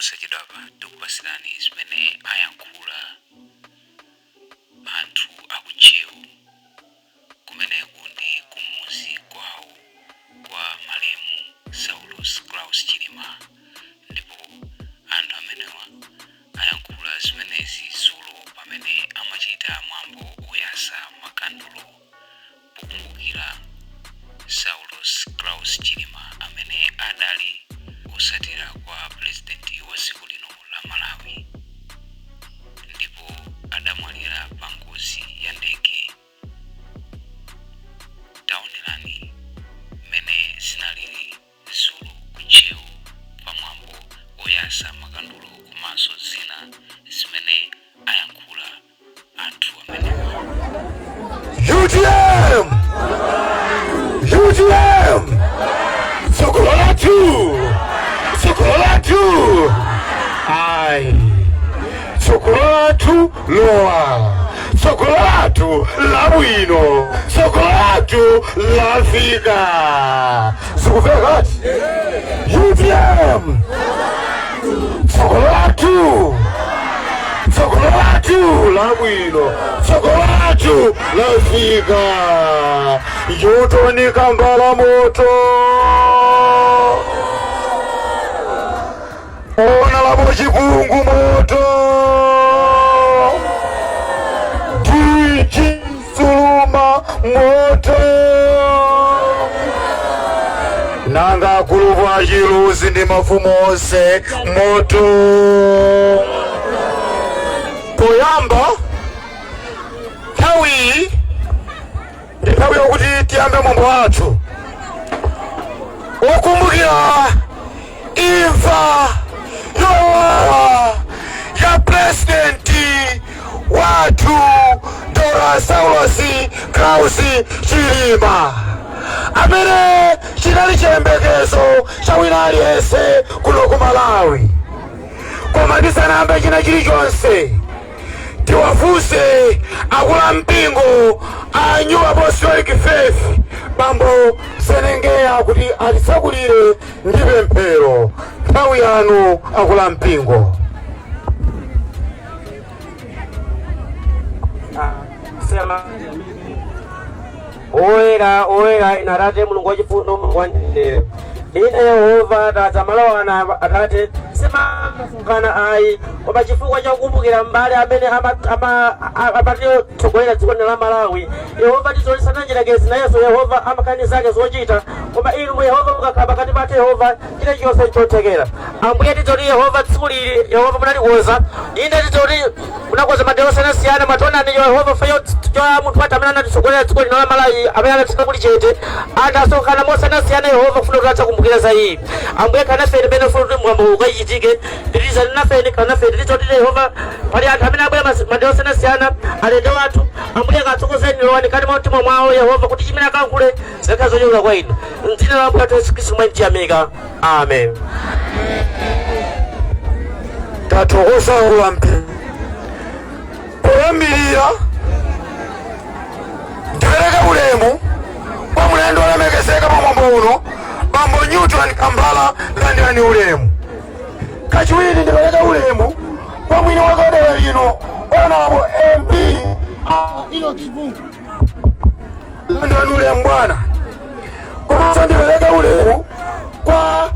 posachedwapa tikupasirani zimene ayankhula anthu akuchewu kumeneku ndi kumuzi kwawo kwa malemu Saulus Claus Chilima, ndipo anthu amenewa ayankhula zimenezi dzulo pamene amachita mwambo woyasa makandulo pokumbukira Saulus Claus Chilima amene adali osatira kwa presidenti wa dziko lino la Malawi, ndipo adamwalira pa ngozi ya ndege. Taonelani mmene zinalili dzulo kuchewu pamwambo woyasa makandulo komanso zina zimene ayankhula anthu amenewa. UGM Sokolatu ai Sokolatu loa Sokolatu labwino Sokolatu lafika sikufika UGM Sokolatu labwino Sokolatu lafika Yutoni Kambala moto ona labo chikungu moto Diji Suluma moto nanga kulubwa chiluzi ndi mafumu onse moto. Poyamba nthawi ndi nthawi yokuti tiyambe mwambo wathu wokumbukira imfa yowawa ya presidenti wathu Dr. Saulus Claus Chilima amene chinali chiyembekezo cha wina aliyense kuno ku Malawi. Koma ndisanayambe china chilichonse tiwafunse akulampingo a New Apostolic Faith Bambo Senengeya kuti atisakulire ndi pemphero. Nthawi yanu akulampingo. Oyera inarate mulungu wachifundo wandile ine Yehova tazamalawana atate simakana ayi koma chifukwa chakukumbukira mbale amene amatitsogolera dziko la Malawi. Yehova tizolisana njiragezi nayenso Yehova amakani zake zochita koma inu Yehova mukakhala pakati pathu Yehova chile chonse chothekera. Ambuye tizoti Yehova tsiku lili Yehova munalikoza inde tizoti munakoza madera osiyanasiyana matonani Yehova fayo cha munthu atamene anatitsogolera dziko lino la Malawi amene anatsika kuli chete atasonkhana mosiyanasiyana Yehova kufuna kuti kumbukira za iyi. Ambuye kana fere bene furuti mwambo ukachitike tiriza nafe kana fere tizoti Yehova pali anthu amene abwera madera osiyanasiyana alende wathu Ambuye akatsokozeni lowani kati mwa mtima mwawo Yehova kuti chimene akankhule zikhala zochuluka kwa inu m'dzina la Ambuye athu Yesu Khristu mwa mtiyamika amen. Tathokoza akulampingo poyambirira ndipereke ulemu kwa mlendo olemekezeka pa mwambo uno Bambo Newton Kambala landirani ulemu. Kachiwiri ndipereke ulemu kwa mwini wa dera lino Honorable MP ilo Kivumu landirani ulemu bwana. Komanso ndipereke ulemu kwa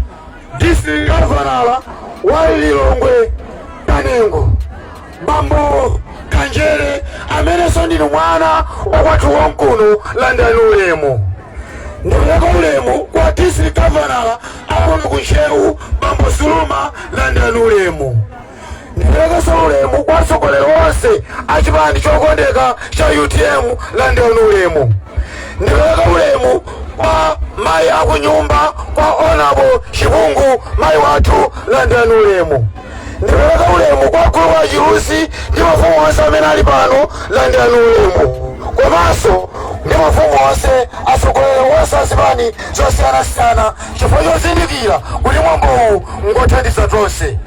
District Governor wa Lilongwe Kanengo Bambo Kanjere amenenso ndinu mwana wakwathu wamkuno landirani ulemu. Ndipereke ulemu kwa District Governor akuno kuchewu Bambo Suluma landirani ulemu. Ndipereke ulemu kwa atsogoleri onse achipani chokondeka cha UTM landirani ulemu. Ndipereke ulemu kwa mayi akunyumba kwa Honorable Chipungu mayi wathu landirani ulemu. Ndipereke ulemu kwa gulu wa chirusi ndi mafumu onse amene ali pano landirani ulemu. Komanso ndi mafumu onse asogolere wonse azipani zosiyanasiyana chifukwa chozindikira kuti mwambowu ngothandiza tonse.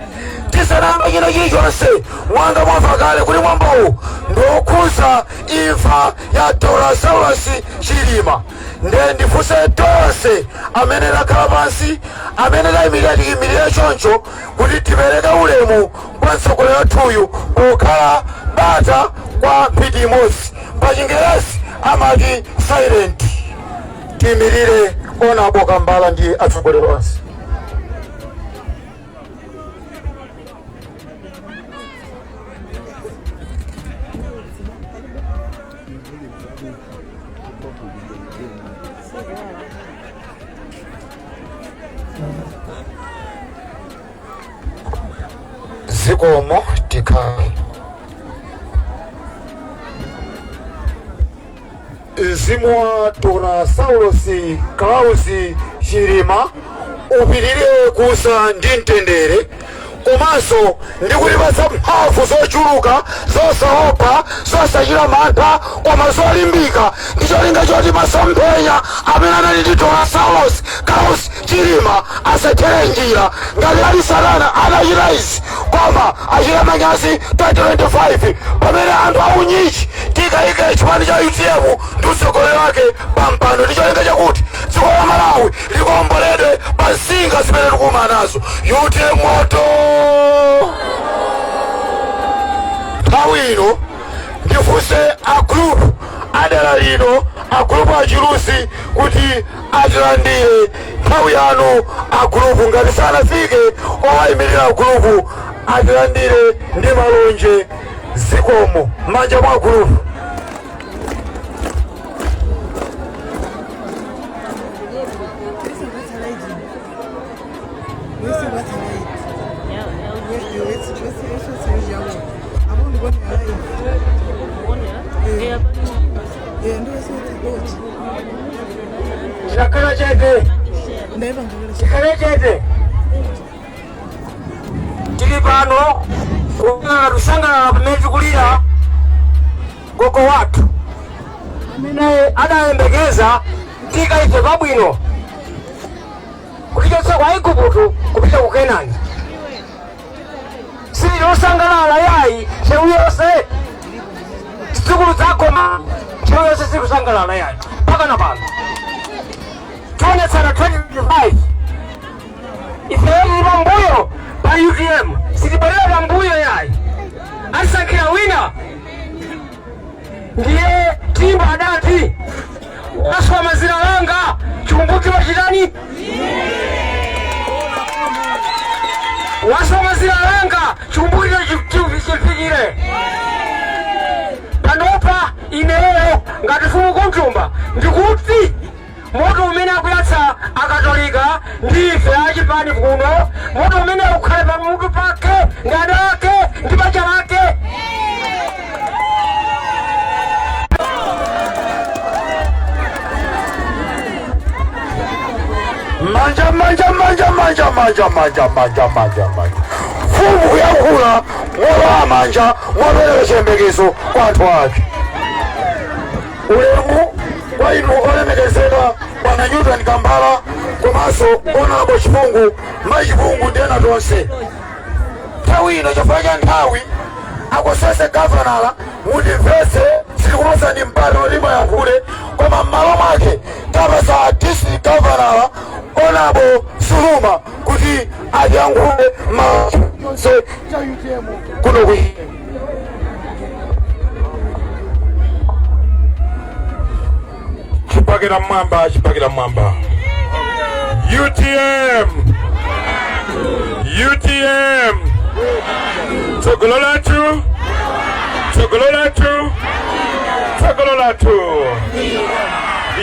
Tisanamba china chilichonse mwanga mwamva kale kuti mwambowu ndokhuza imfa ya Dr. Chilima. Nde ndifunse tonse amene takhala pansi amene tayimirira choncho kuti tipereke ulemu kwa mtsogoleri wathuyu pokhala bata kwa mphindi imodzi, pa Chingerezi amati silent. Tiyimirire Honorable Kambala ndi atsogoleri onse. Zikomo tikhale. Mzimu wa Dr. Saulus Chilima upitirire kusa ndi mtendere, komanso ndi kulipatsa mphamvu zochuluka zosaopa zosachita mantha koma zolimbika ndi cholinga choti masomphenya amene anali ndi Dr. Saulus Chilima asathere njira ngati ali Satana adachita izi koma achita manyazi 2025 pamene anthu aunyichi tikayike chipani cha UTM ndi utsogoleri wake pampando ndi cholinga chakuti dziko la Malawi likomboledwe pa nsinga zimene tikumana nazo. UTM moto! Nthawi ino ndifunse agrupu adera lino, agrupu achilusi kuti atilandire nthawi yanu. Agrupu ngati sanafike owayimirira agrupu atilandire ndi malonje. Zikomo manja mwa agrupu. Chikale chete tili pano kusangalala kumene tikulira gogo wathu amene adayembekeza tikaife pabwino kuchotsa kwa Igupto kupita ku Kenani. Sili losangalala yayi nthawi yonse zidzukulu zakoma nthawi yonse sikusangalala yayi mpaka na pano tionetsana 2025 ifeyo pambuyo pa UTM sitibwerera pambuyo yayi asankhira wina ndiye Timba adati waswa mazina langa chikumbuki wachitani waswa mazina langa chikumbuki chifikire panopa ineyo ngati mfumu kumtumba ndikuti moto umene akuyatsa akatolika ndife achipani kuno, moto umene ukhale pa mutu pake ndi ana ake ndi banja lake. Manja. Mfumu yakula mwola manja mwapereka chiyembekezo kwa anthu ake. Ulemu kwa inu olemekezeka Bwana Newton Kambala komanso Honorable Chipungu Machipungu ndi ena tonse. Nthawi ino chifukwa cha nthawi akosese governor mundimvetse sitikumasani mpata oti mayankhule koma m'malo mwake tapasa district governor Honorable Suluma kuti adiyankhule maonse cha UTM kuno kwi. Chipakira mwamba. UTM Tsogolo lathu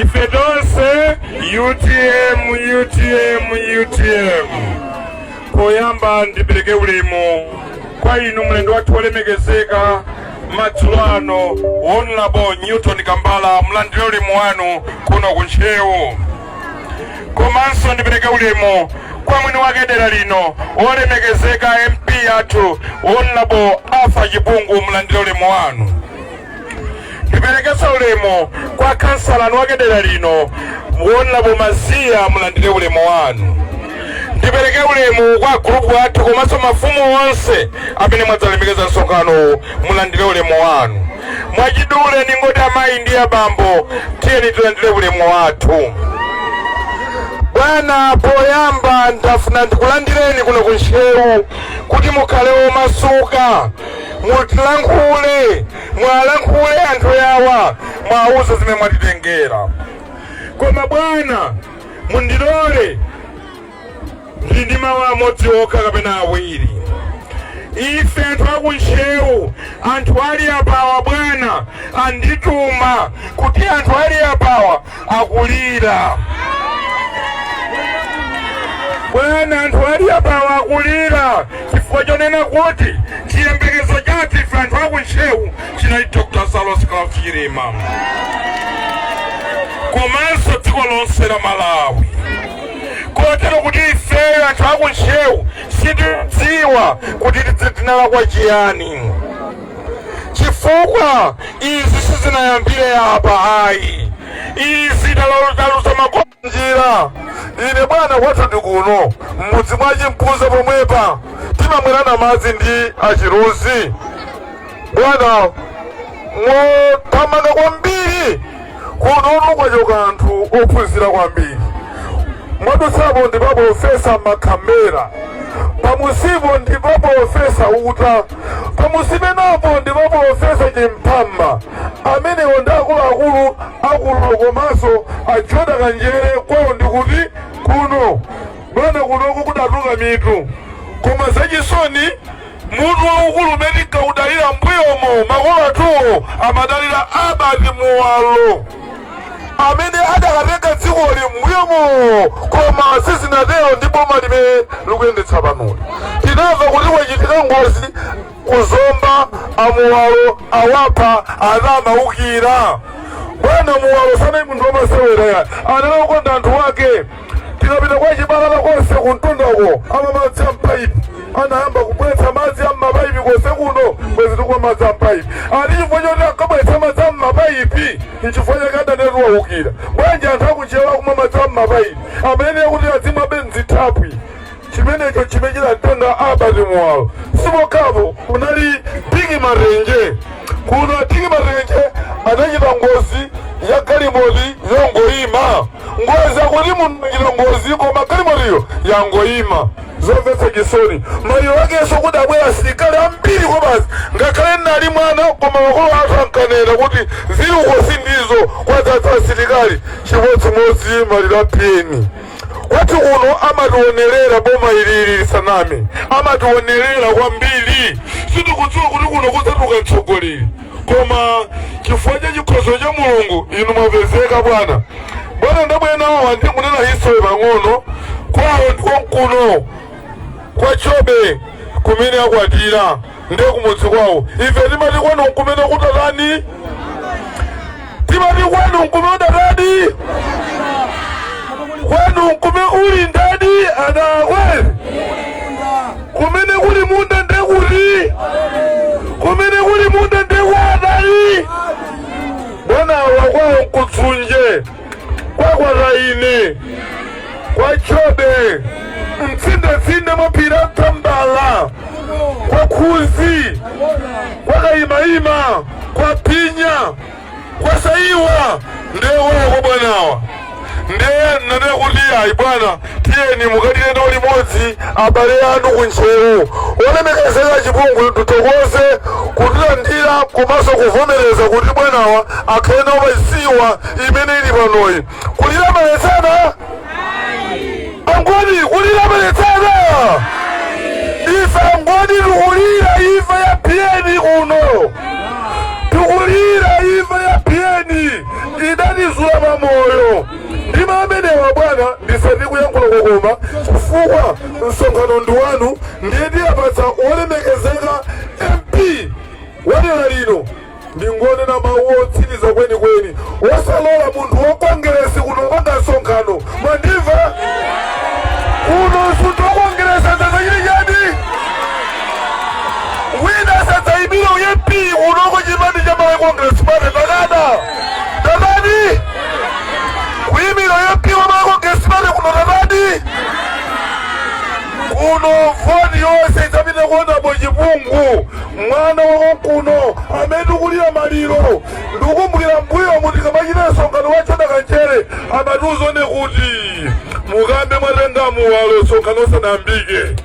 ife tonse UTM. Poyamba ndipereke ulemu kwa inu mlendo wathu wolemekezeka madzulo ano Honorable Newton Kambala mlandire ulemu wanu kuno kuntchewu. Komanso ndipereke ulemu kwa mwini wake dera lino wolemekezeka MP athu Honorable Arthur Chipungu mlandire ulemu wanu. ndiperekesa ulemu kwa kansala nwagedera lino muwonera Bomaziya mulandire ulemu wanu. Ndipereke ulemu kwa grupu watu komanso mafumu onse amene mwadzalemekeza nsonkhano mulandire ulemu wanu. Mwachidule ningoti amayi ndi abambo tiyeni tilandire ulemu wathu. Bwana poyamba ndafuna ndikulandireni kuno kuntchewu kuti mukhale omasuka mwalankhule anthu yawa mwauza zimene mwatitengera. Koma bwana mundilole ndi mawu amodzi okha kapena awiri. Ife anthu akuntchewu, anthu ali apawa bwana andituma kuti anthu ali apawa akulira. Bwana anthu ali apawa akulira chifukwa chonena kuti chiyembekezo chathu ife anthu akuntchewu chinali Dr. Saulos Cluff Chilima komanso dziko lonse la Malawi. Kotero kuti ife anthu akuntchewu sitidziwa kuti tinalakwa chiyani, chifukwa izi sizinayambire apa ayi. Izi taluza makonjira. Ine bwana kwathu ndi kuno m'mudzi mwa Chimpuza pomwepa timamwerana madzi ndi achiruzi. Bwana mothamanga kwambiri kuno kwachoka anthu ophunzira kwambiri. Mwadutsapo ndipo ofesa makamera, pamusipo ndipo ofesa uta, pamusipe napo ndipo ofesa chimpamba. Amenewo ndi akulu komanso ajoda kanjere kwawo ndikuti kuno. Bwana kunoko kudatuka mitu koma zachisoni mutu waukulu umene nkaudalira mbuyomo makolo athuwo amadalira Abati Muwalo amene adakatenga dzikoli mbuyomo koma sizinatero ndipo boma limene likuyendetsa panoli. Tinamva kuti kwachitika ngozi kuzomba Amuwalo awapha anamaukira. Bwana Muwalo sanali munthu wamasewera anali kukonda anthu ake. Tikapita kwa chipalala konse kuntundako amamadzi ampaipi anayamba kubweretsa madzi am'mapaipi konse kuno kwezi tikwa madzi ampaipi. Ali chifukwa choti akabweretsa madzi am'mapaipi nchifukwa chake adaneti waukira. Bwanji anthu akuntchewu akumwa madzi am'mapaipi amene kuti azimwa benzithapwi. Chimenecho chimene chinatenga Abati Muwalo. Simokapo kunali Tiki Marenje. Kuno Tiki Marenje anachita ngozi ya galimoti yongoyima. Ngozi akuti munthu ngozi koma galimotiyo yangoyima. Zomvetsa chisoni. Mayi wakenso kuti abwera asilikali ambiri komanso ngakhale nali mwana koma makolo athu ankanena kuti zili ukosi ndizo kwadzadza asilikali chimodzimodzi malira peni. Kwathu kuno amationerera boma ilili lisaname, amationerera kwambiri. Sitikudziwa kuti kuno kudzatuka mtsogoleri koma chifukwa cha chikhozo cha Mulungu inu mwapezeka bwana. Bwana ndabwenawo ndi munena history pang'ono kwawo ndikonkuno kwa Chobe kumene akwatira ndiye kumudzi kwawo. Ife timati kwanu kumene kutatani, timati kwanu kumene kutatani, kwanu kumene uli ndani adakwe, kumene kuli munda ndekuti, kumene kuli munda ndekuadali. Bwana wakwawo nkutsunje kwakwataine kwa Chobe mtsinde mapira Tambala kwa Khuzi kwa Kayimayima kwa Pinya kwa Saiwa ndiye wako bwanawa. Ndiye nane kuti ayi bwana tiyeni mukatire nawo limodzi abale anu kuntchewu olemekezeka chipungulu tutokoze kutilandira komanso kuvomereza kuti bwanawa akhale nawo maziwa imene ili panoyi. Kulira maletsana angoni, kulira maletsana ife angoni tikulira ife ya piyeni kuno, tikulira ife ya piyeni idatizula pamoyo. Ndima amenewa bwana ndisati kuyankhula kokoma chifukwa msonkhano ndi wanu ndiye ndiyapatsa olemekezeka MP wadera lino ndingonena mawu otsiriza kwenikweni wasalola munthu wokongeresi kunopanga msonkhano. Mwandimva? Kuno sunthu wokongeresa ndazachili chani wina sadzaimira MP unoko chipandi cha mawe kongresi pate takali mulungu mwana wakuno ametukulira maliro ndikumbukira mbuyo mutika machita nsonkhano wachada kanchere amatuzo ne kuti mukambe mwatenga muwalo nsonkhano sanambike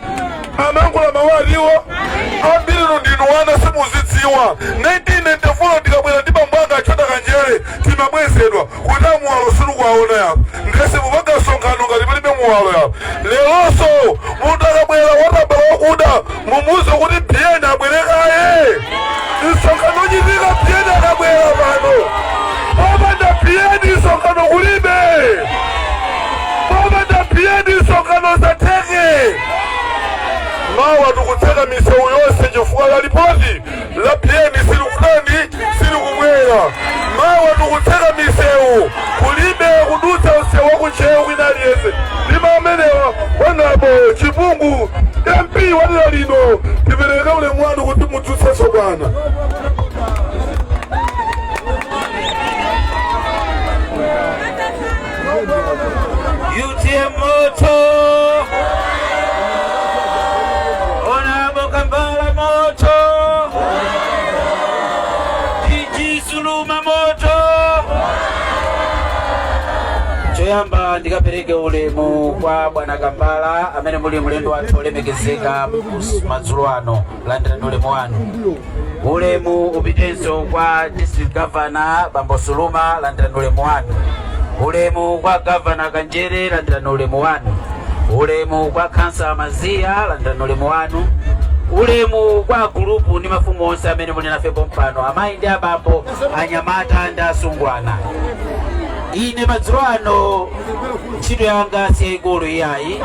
amangula mawaliwo ambiri ndinu wana simuzidziwa 1994 ndikabwera ndi bambwanga achada kanchere timabwezedwa kuti muwalo sitikwaona yapo ngese mupanga nsonkhano ngati palibe muwalo yapo leronso munthu akabwera watambala wakuda mumuze kuti piyeni abwerekaye nsonkhano chitika piyeni akabwera pano popanda piyeni nsonkhano kulibe popanda piyeni nsonkhano zateke mawa tikutseka misewu yonse chifukwa la ripoti la piyeni sili kumwera mawa tikutseka misewu kulibe kudutsa usewu wakuchewu kwina aliyese lima amenewa wanabo chipungu MP walila lino tipereka ule mwanu kuti mudzutseso bwana UTM moto Honorable Kambala moto PG Suluma moto choyamba ndikapereke ulemu kwa bwana Kambala amene muli mlendo wathu olemekezeka madzulo ano landirani ulemu wanu ulemu upitenso kwa district governor Bambo Suluma landirani ulemu wanu ulemu kwa governor Kanjere landirani ulemu wanu ulemu kwa kansa Mazia landirani ulemu wanu ulemu kwa grupu ni mafumu onse amene muli nafe pompano amayi ndi abambo anyamata ndi asungwana ine madzulo ano ntchito yanga siyayikulu iyayi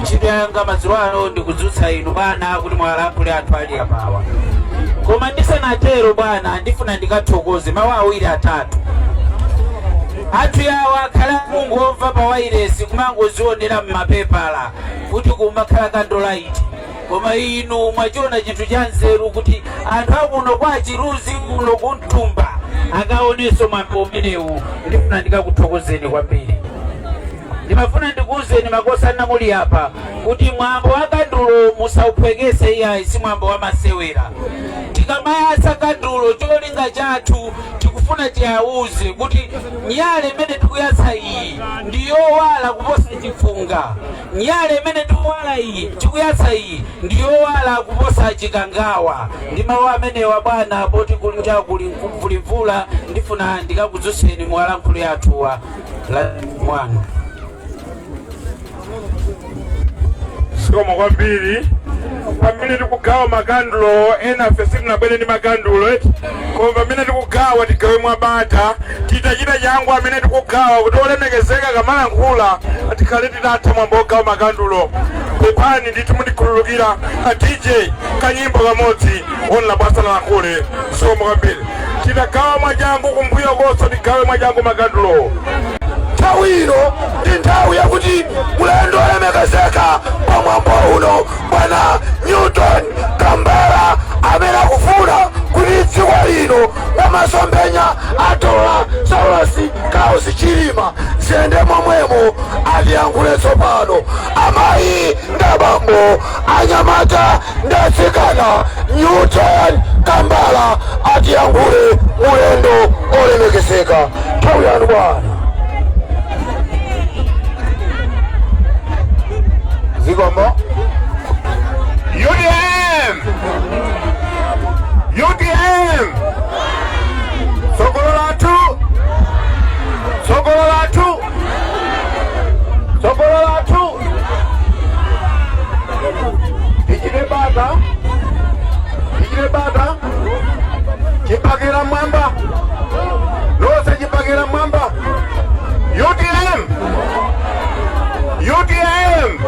ntchito yanga madzulo ano ndikudzutsa inu bwana kuti mwalankhule anthu ali apawa koma ndisanatero bwana ndifuna ndikathokoze mawu awiri atatu athu yawo akhala Mulungu omva pa wairesi kumangozionera mmapepala kuti kumakhala kandolaiti koma inu mwachiona chinthu cha nzeru kuti anthu akuno kwa Chiruzi kuno kunthumba akaoneso mwambo umenewu ndifuna ndikakuthokozeni kwambiri ndimafuna ndikuwuzeni makosana muli apa kuti mwambo wa kandulo musauphwekese iyayi si mwambo wa masewera tikamayasa kandulo cholinga chathu tikufuna tiyawuze kuti nyale imene tikuyasa iyi ndiyowala kuposa chifunga nyale imene tikuyala iyi tikuyasa iyi ndiyowala kuposa chikangawa ndi mawu amenewa bwana poti kuli mvula ndifuna ndikakudzutseni mwalankhulu yathuwa la mwanu sikoma kwambiri pamene tikugawa makandulo ena fesi tinabwere ndi makandulo eti koma pamene tikugawa tigawe mwabata titachita changu amene tikugawa kuti olemekezeka kamalankhula atikhale titatha mwambo ogawa makandulo pepani ndithu mundikhululukira a DJ kanyimbo kamodzi onla basa lalankhule sikoma kwambiri titagawa mwachangu kumbuyo konso tigawe mwachangu makandulo nthawi ino ndi nthawi yakuti mulendo olemekezeka pa mwambo uno bwana Newton Kambala amene akufuna kuti dziko lino lamasomphenya atola Saulasi Kausi Chilima ziyende momwemo atiyankhule tsopano amayi ndi abambo anyamata ndi atsikana Newton Kambala atiyankhule mulendo olemekezeka nthawi yanu bwana Zigomo UDM UDM Sokololatu Sokololatu Sokololatu Ichilebata Chipagira mwamba Lose chipagira mwamba UDM UDM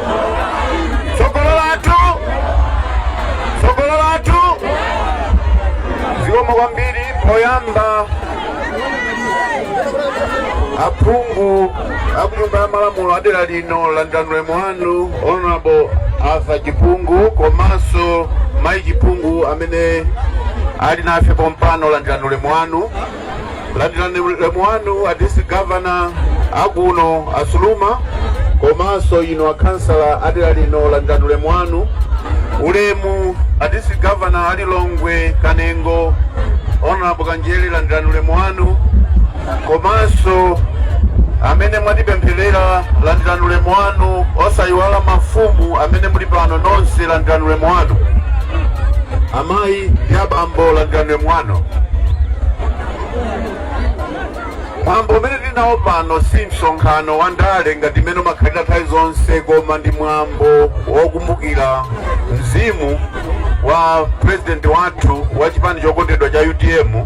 Sokololatu Zigoma kwambiri poyamba aphungu akunyumba ya malamulo adera lino landirani ulemu wanu Honorable Arthur Chipungu komanso Mayi Chipungu amene ali nafe pompano landirani ulemu wanu a district governor akuno asuluma komanso ino a councilor adera lino landirani ulemu wanu ulemu a District Governor Alilongwe Kanengo, Honorable Kanjeli landirani ulemu wanu, komanso amene mwatipempherera landirani ulemu wanu, osayiwala mafumu amene muli pano nonse landirani ulemu wanu, amayi ndi abambo landirani ulemu wanu. Mwambo umene tinawo pano si msonkhano wa ndale ngati mmene umakhalira nthawi zonse, koma ndi mwambo wokumbukira mzimu wa president wathu wa chipani chokondedwa cha UDM,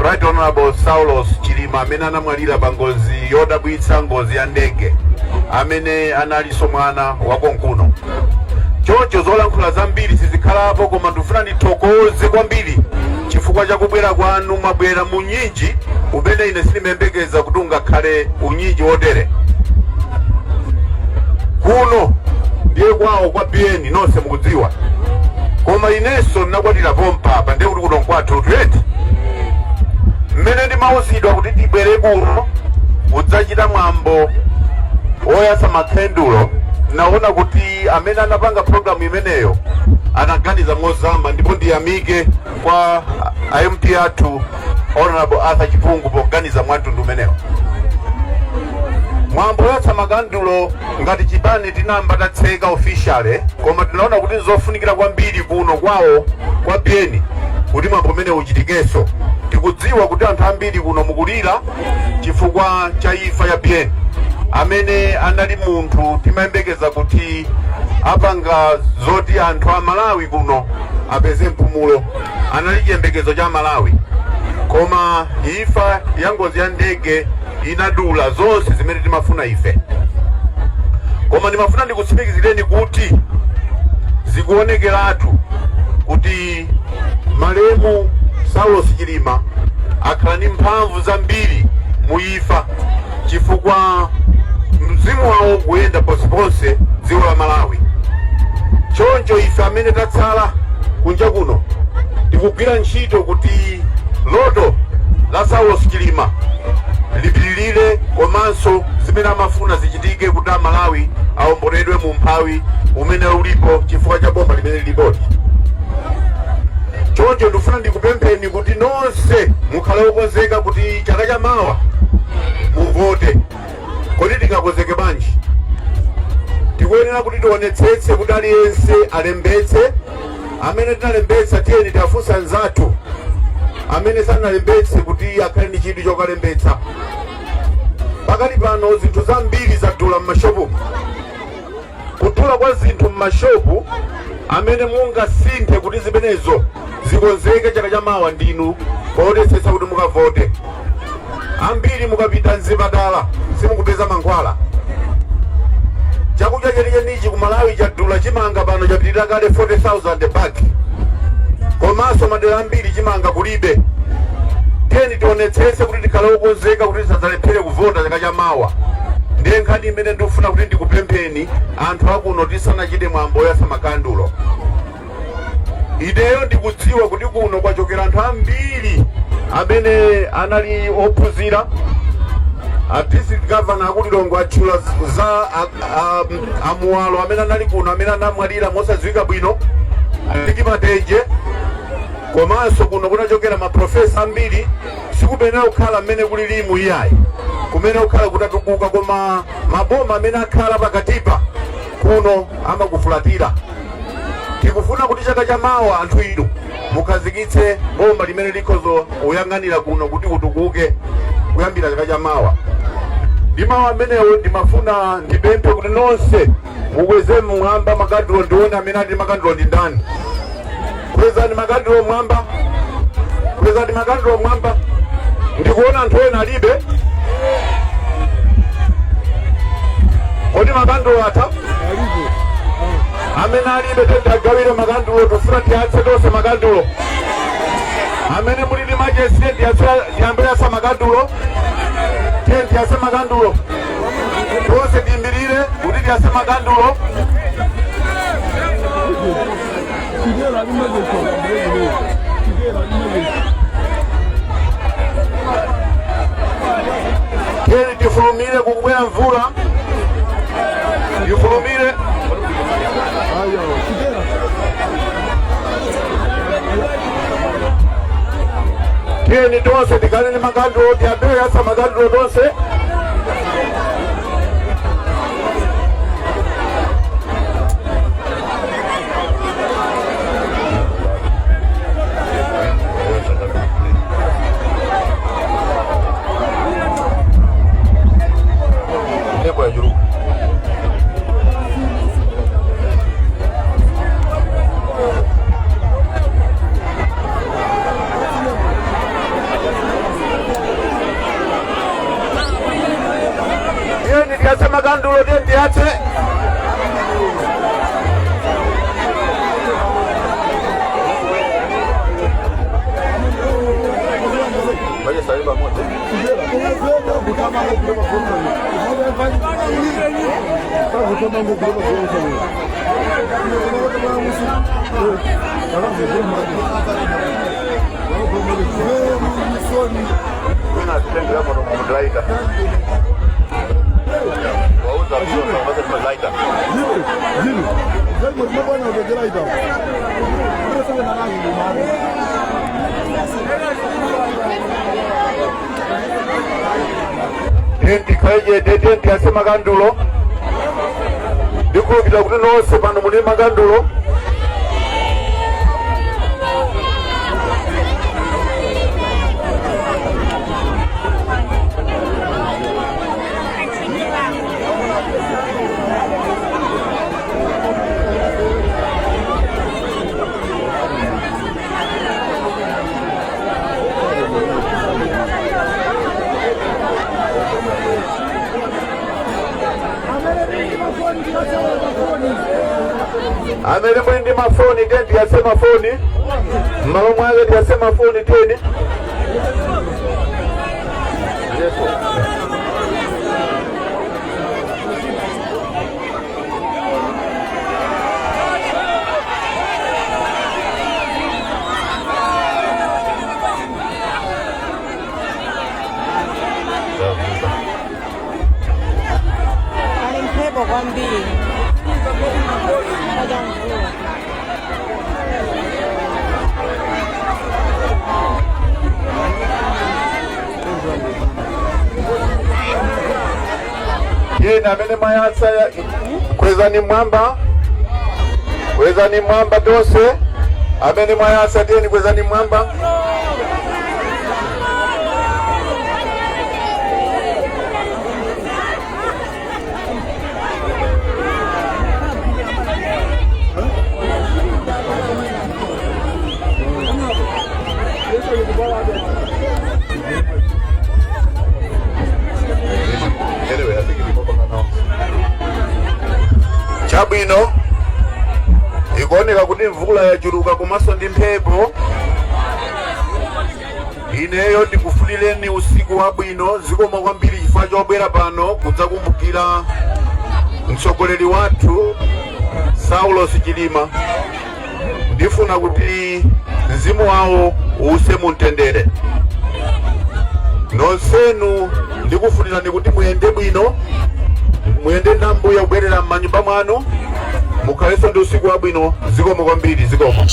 Right Honorable Saulos Chilima, amene anamwalira pa ngozi yodabwitsa, ngozi ya ndege, amene analinso mwana wakonkuno. Choncho zolankhula zambiri sizikhalapo, koma ndifuna ndithokoze kwambiri chifukwa cha kubwera kwanu. Mwabwera munyinji umene ine sindimembekeza kuti ungakhale unyinji wotere. Kuno ndiye kwawo kwa BN nonse mukudziwa, koma inenso ndinakwatira pompapa ndiye kuti kuno nkwathu tweti. Mmene ndimawuzidwa kuti tibwere kuno udzachita mwambo oyatsa makhendulo, naona kuti amene anapanga programu imeneyo anaganiza mozama, ndipo ndiyamike kwa IMT athu Honorable Arthur Chipungu poganiza mwantundu umenewo. Mwambo oyatsa makhendulo ngati chipani tinamba tatseka officially, koma tinaona kuti nzofunikira kwambiri kuno kwawo kwa BN kuti mwambo umene uchitikenso. Tikudziwa kuti anthu ambiri kuno mukulira chifukwa cha imfa ya BN, amene anali munthu timayembekeza kuti apanga zoti anthu a Malawi kuno apeze mpumulo, anali chiyembekezo cha Malawi. Koma imfa ya ngozi ya ndege inadula zonse zimene timafuna ife. Koma ndimafuna ndikutsimikizireni kuti zikuonekeratu kuti malemu Saulos Chilima akhala ndi mphamvu zambiri muimfa, chifukwa mzimu wawo kuyenda ponseponse dziko la Malawi. Choncho ife amene tatsala kunja kuno tikugwira ntchito kuti loto la Saulos Chilima lipitirire, komanso zimene amafuna zichitike kuti Malawi awomboledwe mu mphawi umene ulipo chifukwa cha bomba limene lilipoti. Choncho ndifuna ndikupempheni kuti nonse mukhale okonzeka kuti chaka cha mawa muvote. Kodi tingakonzeke bwanji? Tikuyenera kuti tionetsetse kuti aliyense alembetse. Amene tinalembetsa tiyeni tiwafunsa anzathu amene sanalembetse kuti akhale ndi chidwi chokalembetsa. Pakati pano zinthu zambiri zadula m'mashopu. Kudula kwa zinthu m'mashopu amene mungasinthe kuti zimenezo zikonzeke chaka cha mawa ndinu kuonetsetsa kuti mukavote. Ambiri mukapita mzipatala simukupeza mankhwala. Chakudya chenichenichi ku Malawi chadula, chimanga pano chapitirira kale 40,000 bag, komanso madera ambiri chimanga kulibe. Tiyeni tionetsetse kuti tikhale okonzeka kuti tisadzalephera kuvota chaka cha mawa. Ndiye nkhani imene ndikufuna kuti ndikupempheni anthu akuno tisanachite mwambo oyatsa makhendulo. Ineyo ndikudziwa kuti kuno kwachokera anthu ambiri amene anali ophunzira. District Governor Alilongwe atchula za amuwalo amene anali kuno amene anamwalira mosadziwika bwino, Ndikimateje. Komanso kuno kunachokera maprofesa ambiri. Sikuyenera kukhala mmene kuli limu iyayi, kumene kukhala kutatukuka, koma maboma amene akhala pakatipa kuno amakufulatira. Tikufuna kuti chaka cha mawa anthu inu mukhazikitse bomba limene likhozo uyang'anira kuno kuti kutukuke kuyambira chaka cha mawa. Ndi mawa amenewo ndimafuna ndipemphe kuti nonse mukweze mmwamba makhendulo, ndione amene ali makhendulo ndi ndani. Kwezani makhendulo mwamba, kwezani makhendulo mwamba. Ndikuona anthu ena alibe. Kodi makhendulo atha? Amene alibe tendagawire makhendulo, tofuna tiyatse tonse makhendulo. Amene muli ndi majesty tiyambire yatsa makhendulo. Tiyeni tiyatse makhendulo. Tonse tiyimirire kuti tiyatse makhendulo. Tiyeni tifulumire kukubwera mvula. Tifulumire. tiyeni tonse tikaleni makandulo tiambiwe asa makandulo tonse. Nebo ya juru. Yeni diase makandulo den diate. Vaya salir vamos. Denti kaje denti ase magandulo dikubira kuti nonse pano muli magandulo. Amene mwindi mafoni denti ase mafoni mmalo mwake tiase mafoni teni. Alimpepo kwambili. Yena amene mayasa kwezani mwamba tonse amene mayasa teni kwezani mwamba. Chabwino ikuoneka kuti mvula yachiruka komanso ndi mphepo. Ineyo ndikufunireni usiku wabwino, zikomo kwambiri chifukwa chobwera pano kudzakumbukira mtsogoleri wathu Saulos Chilima. Ndifuna kuti mzimu wawo uuse mumtendere. Nonsenu ndikufunirani kuti muyende bwino, muyende nambuya kubwerera m'manyumba mwanu, mukhalenso ndi usiku wabwino. Zikomo kwambiri, zikomo.